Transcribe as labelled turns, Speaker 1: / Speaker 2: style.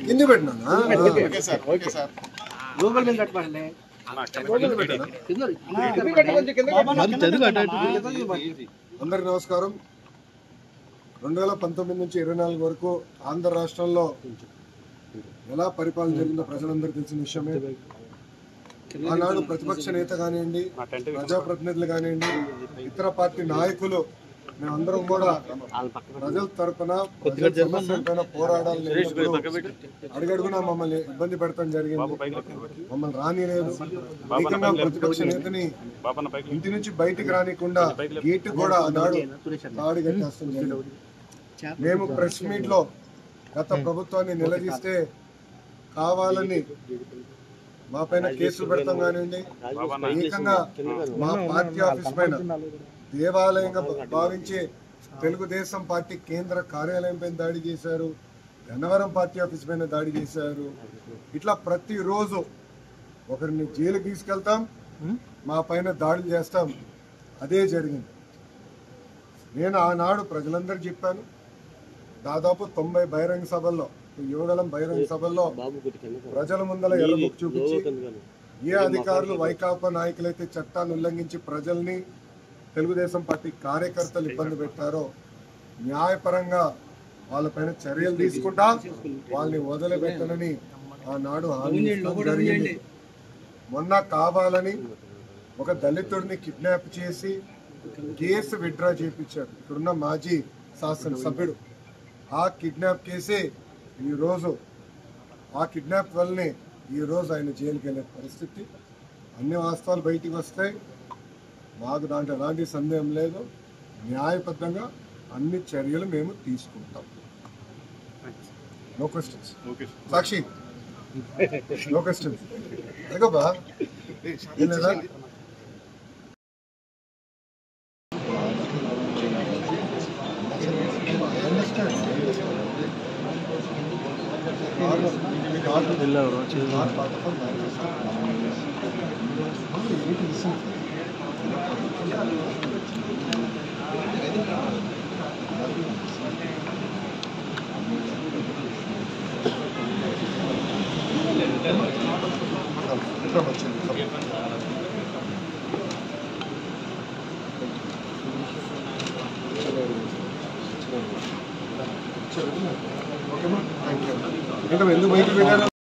Speaker 1: కింది పెట్టినా అందరికి నమస్కారం. 2019 నుంచి 24 వరకు ఆంధ్ర రాష్ట్రంలో ఎలా పరిపాలన జరిగిందో ప్రజలందరూ తెలిసిన విషయమే. ఆనాడు ప్రతిపక్ష నేత కానివ్వండి, ప్రజాప్రతినిధులు కానివ్వండి, ఇతర పార్టీ నాయకులు మేమందరం కూడా ప్రజల తరఫున సమస్యలపైన పోరాడాలని అడుగడుగునా మమ్మల్ని ఇబ్బంది పెడతాం జరిగింది. మమ్మల్ని రానిలేదు. ఏకంగా ప్రతిపక్ష నేతని ఇంటి నుంచి బయటికి రానికుండా గేటు కూడా ఆనాడు తాడి కట్టేస్తాం జరిగింది. మేము ప్రెస్ మీట్ లో గత ప్రభుత్వాన్ని నిలదీస్తే కావాలని మా పైన కేసులు పెడతాం కానివ్వండి, ఏకంగా మా పార్టీ ఆఫీస్ పైన దేవాలయంగా భావించి తెలుగుదేశం పార్టీ కేంద్ర కార్యాలయం పైన దాడి చేశారు, గన్నవరం పార్టీ ఆఫీస్ పైన దాడి చేశారు. ఇట్లా ప్రతిరోజు ఒకరిని జైలుకి తీసుకెళ్తాం, మా పైన దాడులు చేస్తాం. అదే జరిగింది. నేను ఆనాడు ప్రజలందరూ చెప్పాను. దాదాపు 90 బహిరంగ సభల్లో, యువగలం బహిరంగ సభల్లో ప్రజల ముందల ఎర్రబుక్ చూపించి ఏ అధికారులు వైకాపా నాయకులైతే చట్టాన్ని ఉల్లంఘించి ప్రజల్ని, తెలుగుదేశం పార్టీ కార్యకర్తలు ఇబ్బంది పెట్టారో న్యాయపరంగా వాళ్ళపైన చర్యలు తీసుకుంటా వాళ్ళని వదిలిపెట్టనని ఆనాడు హామీ జరిగింది. మొన్న కావాలని ఒక దళితుడిని కిడ్నాప్ చేసి కేసు విత్డ్రా చేయించారు ఇక్కడున్న మాజీ శాసనసభ్యుడు. ఆ కిడ్నాప్ కేసే ఈరోజు, ఆ కిడ్నాప్ వల్లనే ఈరోజు ఆయన జైలుకి వెళ్ళే పరిస్థితి. అన్ని వాస్తవాలు బయటికి వస్తాయి. మాకు దాంట్లో ఎలాంటి సందేహం లేదు. న్యాయబద్ధంగా అన్ని చర్యలు మేము తీసుకుంటాం. No questions. Sakshi, no questions. అదిగోబా లేదా ఓకేమా? Thank you. ఎందుకు బయటకు వెళ్ళారు?